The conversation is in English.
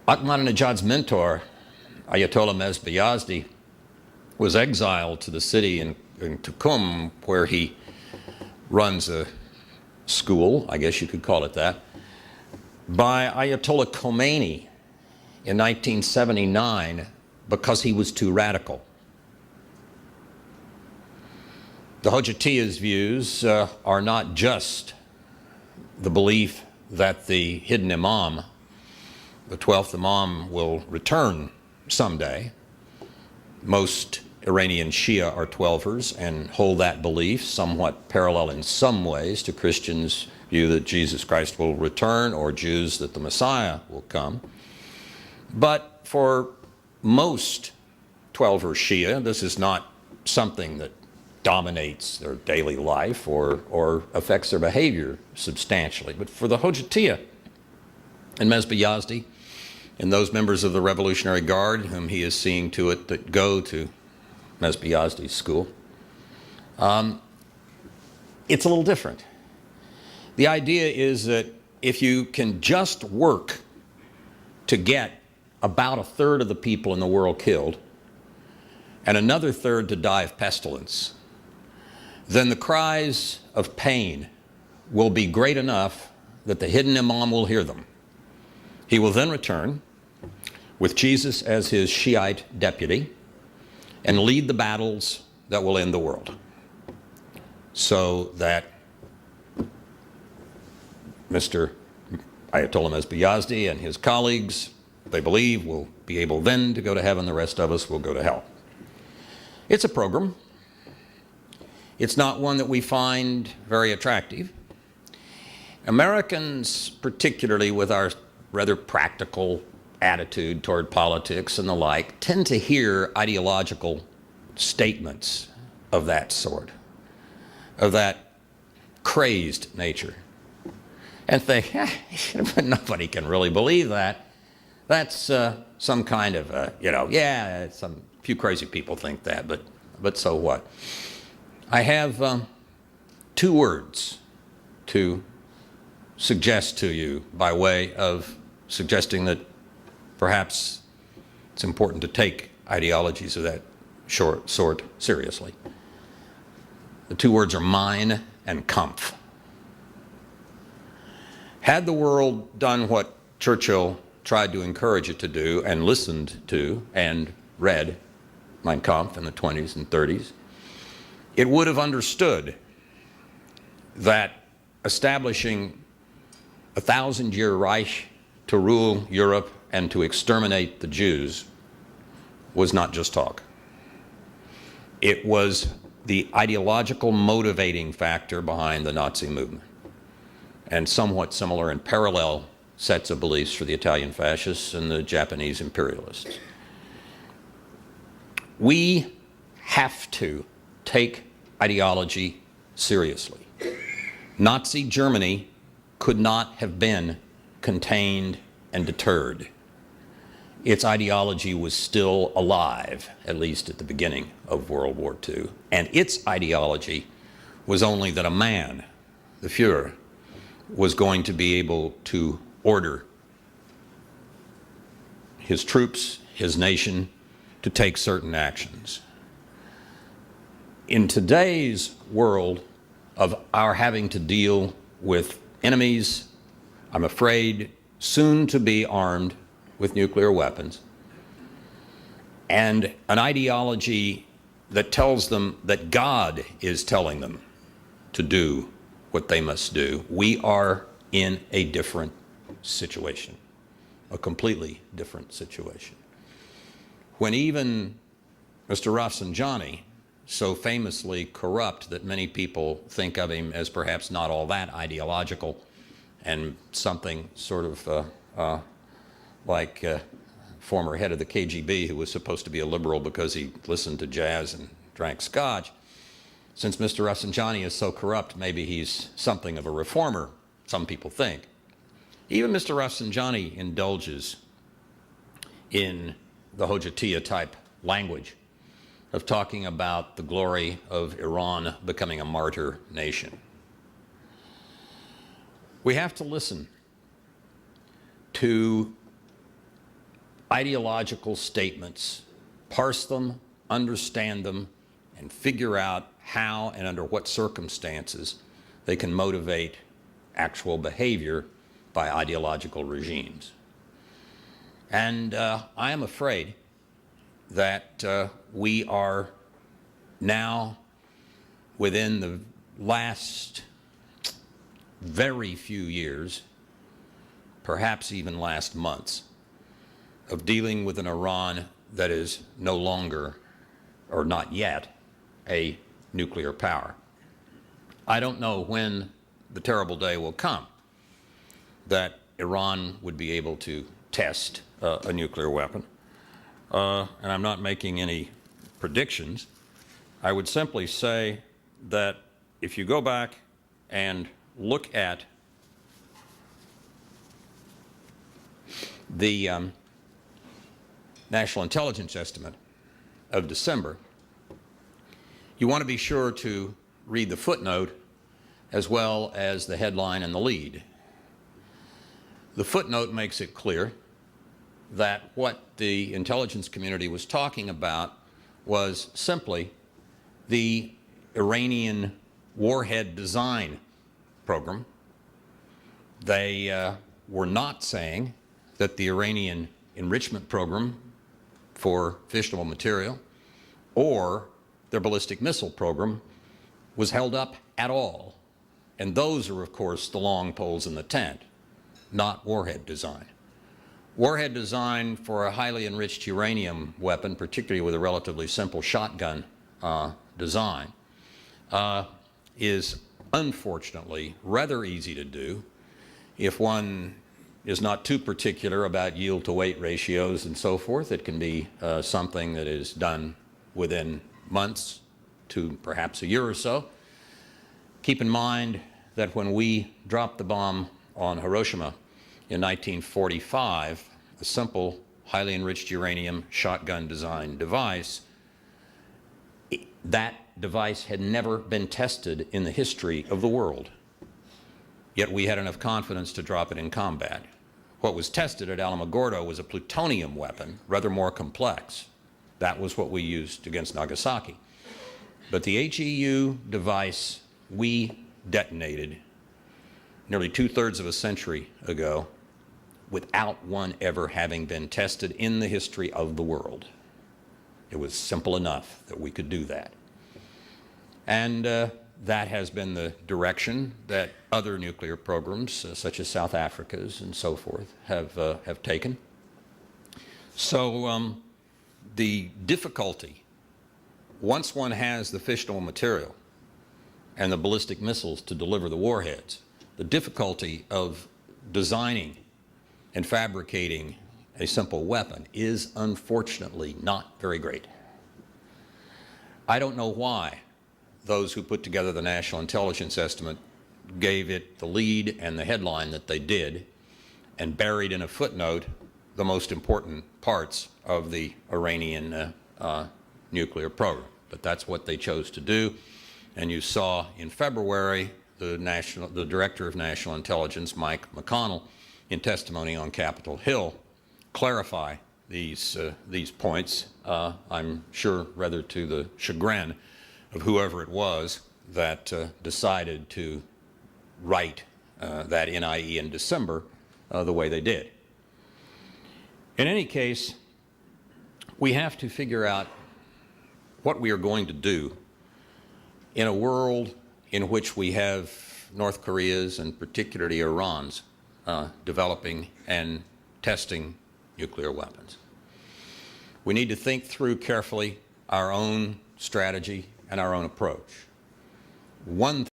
Ahmadinejad's mentor, Ayatollah Yazdi, was exiled to the city in Tukum, where he runs a school, I guess you could call it that, by Ayatollah Khomeini in 1979 because he was too radical. The Hojatiya's views are not just the belief that the hidden imam, the 12th imam, will return someday. Most Iranian Shia are 12ers and hold that belief, somewhat parallel in some ways to Christians' view that Jesus Christ will return, or Jews that the Messiah will come. But for most 12er Shia, this is not something that dominates their daily life or affects their behavior substantially. But for the Hojatiya and Mesbah Yazdi and those members of the Revolutionary Guard whom he is seeing to it that go to Mesbah Yazdi's school, it's a little different. The idea is that if you can just work to get about a third of the people in the world killed and another third to die of pestilence, then the cries of pain will be great enough that the hidden imam will hear them. He will then return with Jesus as his Shiite deputy and lead the battles that will end the world, so that Mr. Ayatollah Mesbah Yazdi and his colleagues, they believe, will be able then to go to heaven. The rest of us will go to hell. It's a program. It's not one that we find very attractive. Americans, particularly with our rather practical attitude toward politics and the like, tend to hear ideological statements of that sort, of that crazed nature, and think, nobody can really believe that. That's some kind of, yeah, some few crazy people think that, but so what? I have two words to suggest to you by way of suggesting that perhaps it's important to take ideologies of that sort seriously. The two words are mine and Kampf. Had the world done what Churchill tried to encourage it to do and listened to and read Mein Kampf in the 20s and 30s, it would have understood that establishing a 1,000-year Reich to rule Europe and to exterminate the Jews was not just talk. It was the ideological motivating factor behind the Nazi movement, and somewhat similar and parallel sets of beliefs for the Italian fascists and the Japanese imperialists. We have to take ideology seriously. Nazi Germany could not have been contained and deterred. Its ideology was still alive, at least at the beginning of World War II. And its ideology was only that a man, the Fuhrer, was going to be able to order his troops, his nation, to take certain actions. In today's world of our having to deal with enemies, I'm afraid, soon to be armed with nuclear weapons, and an ideology that tells them that God is telling them to do what they must do, we are in a different situation, a completely different situation. When even Mr. Rafsanjani, so famously corrupt that many people think of him as perhaps not all that ideological and something sort of like former head of the KGB who was supposed to be a liberal because he listened to jazz and drank scotch. Since Mr. Rafsanjani is so corrupt, maybe he's something of a reformer, some people think. Even Mr. Rafsanjani indulges in the Hojatiya type language of talking about the glory of Iran becoming a martyr nation. We have to listen to ideological statements, parse them, understand them, and figure out how and under what circumstances they can motivate actual behavior by ideological regimes. And I am afraid that we are now, within the last very few years, perhaps even last months, of dealing with an Iran that is no longer, or not yet, a nuclear power. I don't know when the terrible day will come that Iran would be able to test a nuclear weapon. And I'm not making any predictions. I would simply say that if you go back and look at the National Intelligence Estimate of December, you want to be sure to read the footnote as well as the headline and the lead. The footnote makes it clear that what the intelligence community was talking about was simply the Iranian warhead design program. They were not saying that the Iranian enrichment program for fissionable material or their ballistic missile program was held up at all. And those are, of course, the long poles in the tent, not warhead design. Warhead design for a highly enriched uranium weapon, particularly with a relatively simple shotgun design, is unfortunately rather easy to do if one is not too particular about yield to weight ratios and so forth. It can be something that is done within months to perhaps a year or so. Keep in mind that when we dropped the bomb on Hiroshima in 1945, a simple, highly enriched uranium shotgun design device, that device had never been tested in the history of the world. Yet we had enough confidence to drop it in combat. What was tested at Alamogordo was a plutonium weapon, rather more complex. That was what we used against Nagasaki. But the HEU device we detonated nearly 2/3 of a century ago without one ever having been tested in the history of the world. It was simple enough that we could do that. And that has been the direction that other nuclear programs, such as South Africa's and so forth, have taken. So the difficulty, once one has the fissionable material and the ballistic missiles to deliver the warheads, the difficulty of designing and fabricating a simple weapon is unfortunately not very great. I don't know why those who put together the National Intelligence Estimate gave it the lead and the headline that they did and buried in a footnote the most important parts of the Iranian nuclear program. But that's what they chose to do. And you saw in February the Director of National Intelligence, Mike McConnell, in testimony on Capitol Hill, clarify these points, I'm sure rather to the chagrin of whoever it was that decided to write that NIE in December the way they did. In any case, we have to figure out what we are going to do in a world in which we have North Korea's and particularly Iran's developing and testing nuclear weapons. We need to think through carefully our own strategy and our own approach. One